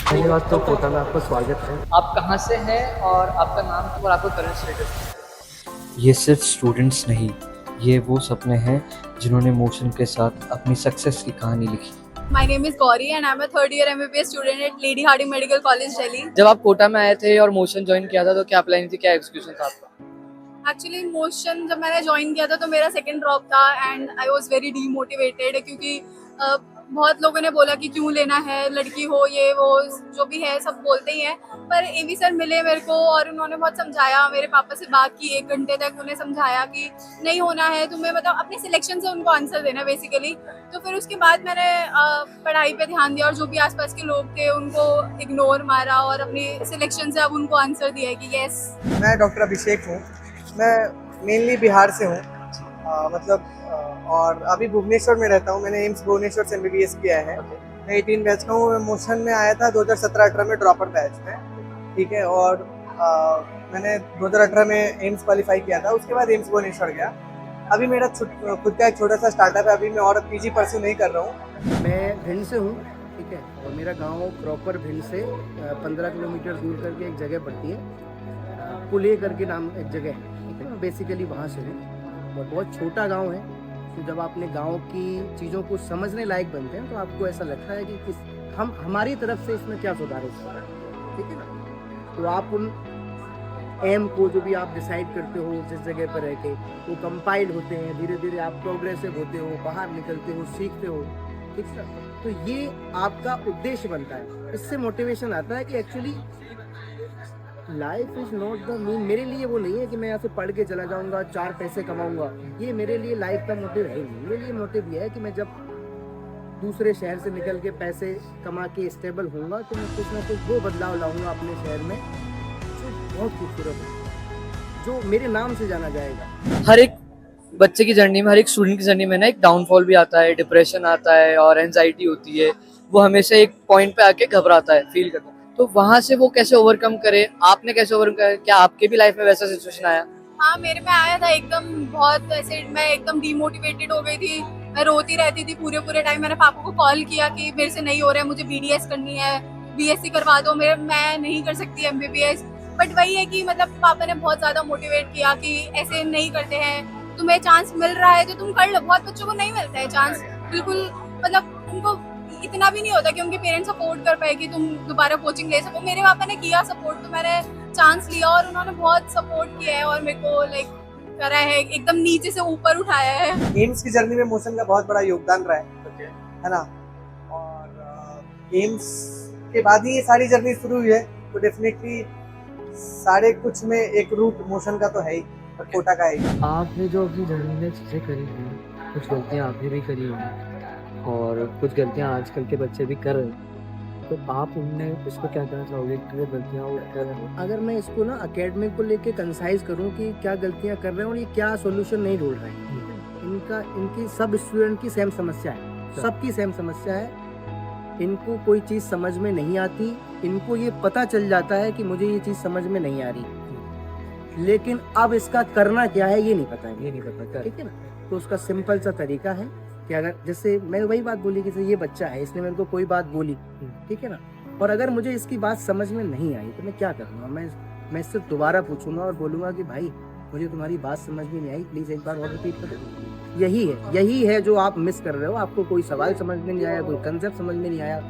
धन्यवाद। तो कोटा में आपका स्वागत है। आप कहाँ से हैं और आपका नाम और आपका करंट स्टेटस? ये सिर्फ स्टूडेंट्स नहीं, ये वो सपने हैं जिन्होंने मोशन के साथ अपनी सक्सेस की कहानी लिखी। My name is Gauri and I'm a third year MBBS student at Lady Harding Medical College, Delhi. जब आप कोटा में आए थे और मोशन ज्वाइन किया था तो क्या प्लान थी, क्या एक्सक्यूशन था आपका? एक्चुअली मोशन जब मैंने ज्वाइन किया था तो मेरा सेकंड ड्रॉप था and I was very demotivated क्योंकि बहुत लोगों ने बोला कि क्यों लेना है, लड़की हो ये वो जो भी है सब बोलते ही हैं। पर एवी सर मिले मेरे को और उन्होंने बहुत समझाया, मेरे पापा से बात की 1 घंटे तक, उन्हें समझाया कि नहीं होना है तुम्हें, मतलब अपने सिलेक्शन से उनको आंसर देना बेसिकली। तो फिर उसके बाद मैंने पढ़ाई पे ध्यान दिया और जो भी आसपास के लोग थे उनको इग्नोर मारा और अपनी सिलेक्शन से अब उनको आंसर दिया है कि यस। मैं डॉक्टर अभिषेक हूँ। मैं मेनली बिहार से हूँ, और अभी भुवनेश्वर में रहता हूँ। मैंने एम्स भुवनेश्वर से MBBS किया है। मैं 18 बैच का हूँ। मोशन में आया था 2017-18 में ड्रॉपर बैच में, ठीक है। और मैंने 2018 में एम्स क्वालिफाई किया था। उसके बाद एम्स भुवनेश्वर गया। अभी मेरा खुद का एक छोटा सा स्टार्टअप है। अभी मैं और PG परस्यू नहीं कर रहा हूँ। मैं भिंड से हूँ, ठीक है। और मेरा गांव प्रॉपर भिंड से 15 किलोमीटर दूर करके एक जगह पड़ती है, पुले करके नाम एक जगह है, ठीक है। मैं बेसिकली वहाँ से हूँ और बहुत छोटा गांव है। तो जब आप अपने गांव की चीज़ों को समझने लायक बनते हैं तो आपको ऐसा लगता है कि हमारी तरफ से इसमें क्या सुधार हो सकता है, ठीक है ना। तो आप उन एम को जो भी आप डिसाइड करते हो जिस जगह पर रह के, वो कंपाइल्ड होते हैं, धीरे धीरे आप प्रोग्रेसिव होते हो, बाहर निकलते हो, सीखते हो, ठीक है। तो ये आपका उद्देश्य बनता है। इससे मोटिवेशन आता है कि actually life is not the mean. मेरे लिए वो नहीं है कि मैं यहाँ से पढ़ के चला जाऊँगा, 4 पैसे कमाऊँगा। ये मेरे लिए लाइफ का मोटिव है नहीं। मेरे लिए मोटिव ये है कि मैं जब दूसरे शहर से निकल के पैसे कमा के स्टेबल होऊंगा तो मैं कुछ ना कुछ वो बदलाव लाऊंगा अपने शहर में जो बहुत खूबसूरत है, जो मेरे नाम से जाना जाएगा। हर एक बच्चे की जर्नी में, हर एक स्टूडेंट की जर्नी में ना एक डाउनफॉल भी आता है, डिप्रेशन आता है और एंजाइटी होती है। वो हमेशा एक पॉइंट पे आके घबराता है, फील करता है। तो वहाँ से वो कैसे ओवरकम करे, आपने कैसे ओवरकम किया? क्या आपके भी लाइफ में वैसा सिचुएशन आया? हाँ, मेरे में आया था एकदम। बहुत ऐसे मैं एकदम डीमोटिवेटेड हो गई थी। मैं रोती रहती थी पूरे टाइम। मैंने पापा को कॉल किया कि मेरे से नहीं हो रहा है, मुझे BDS करनी है, BSc करवा दो, मैं नहीं कर सकती MBBS। बट वही है कि मतलब पापा ने बहुत ज़्यादा मोटिवेट किया कि ऐसे नहीं करते हैं, तुम्हें चांस मिल रहा है तो तुम कर लो। बहुत बच्चों को नहीं मिलता है चांस, बिल्कुल। मतलब उनको इतना भी नहीं होता कि उनके पेरेंट्स सपोर्ट कर पाए कि तुम दोबारा कोचिंग ले सको। मेरे पापा ने किया सपोर्ट, तो मैंने चांस लिया और उन्होंने बहुत सपोर्ट किया है और मेरे को लाइक करा है, एकदम नीचे से ऊपर उठाया है। एम्स की जर्नी में मोशन का बहुत बड़ा योगदान रहा है ना। और एम्स के बाद ही ये सारी जर्नी शुरू हुई है। तो डेफिनेटली सारे कुछ में एक रूट मोशन का तो है ही, और कोटा का है। आपने जो अपनी जर्नी में चीज़ें करी हैं, कुछ गलतियाँ आपने भी करी होंगी और कुछ गलतियाँ आजकल के बच्चे भी कर रहे हैं। तो आप उनमें इसको क्या कहना चाहोगे कि वो गलतियाँ वो कर रहे हैं? अगर मैं इसको ना एकेडमिक को लेके कंसाइज करूँ कि क्या गलतियाँ कर रहे हैं और ये क्या सोल्यूशन नहीं ढूंढ रहे हैं, इनकी सब स्टूडेंट की सेम समस्या है, सबकी सेम समस्या है। इनको कोई चीज़ समझ में नहीं आती। इनको ये पता चल जाता है कि मुझे ये चीज़ समझ में नहीं आ रही, लेकिन अब इसका करना क्या है ये नहीं पता है, ठीक है ना। तो उसका सिंपल सा तरीका है कि अगर जैसे मैं वही बात बोली कि ये बच्चा है, इसने मेरे को कोई बात बोली, ठीक है ना, और अगर मुझे इसकी बात समझ में नहीं आई तो मैं क्या करूँगा? मैं इससे दोबारा पूछूंगा और बोलूँगा कि भाई मुझे तुम्हारी बात समझ में नहीं आई, प्लीज़ एक बार और रिपीट करो। यही है जो आप मिस कर रहे हो। आपको कोई सवाल समझ में नहीं आया, कोई कंसेप्ट समझ में नहीं आया,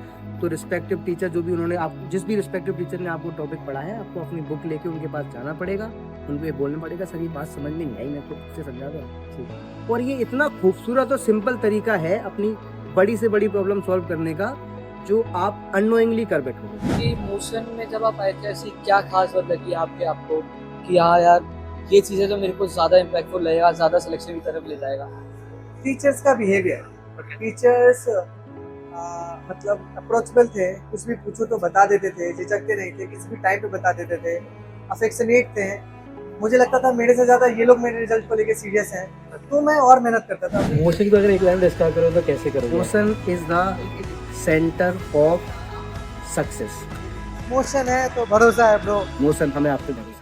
तो रिस्पेक्टिव टीचर जो भी उन्होंने आप जिस भी रिस्पेक्टिव टीचर ने आपको टॉपिक पढ़ाया है, आपको अपनी बुक लेके उनके पास जाना पड़ेगा, उनको ये बोलना पड़ेगा सर ये बात समझ में नहीं आई, मैं तो खुद से समझा दो। और ये इतना खूबसूरत और सिंपल तरीका है अपनी बड़ी से बड़ी प्रॉब्लम सॉल्व करने का, जो आप अननोइंगली कर बैठोगे। कि मोशन में जब आप आए थे, ऐसी क्या खास बात लगी आपको कि हाँ यार ये चीज़ें तो मेरे को ज़्यादा इम्पैक्टफुल लगेगा, ज़्यादा सिलेक्शन की तरफ ले जाएगा? टीचर्स का बिहेवियर। टीचर्स मतलब अप्रोचेबल थे, कुछ भी पूछो तो बता देते थे, झिझकते नहीं थे, किसी भी टाइम पे बता देते थे, अफेक्शनेट थे। मुझे लगता था मेरे से ज़्यादा ये लोग मेरे रिजल्ट को लेके सीरियस हैं, तो मैं और मेहनत करता था। मोशन को अगर एक लाइन डिस्क्राइब करो तो कैसे करोगे? Motion is the centre of success. Motion है तो भरोसा है ब्रो। मोशन हमें आप पे भरोसा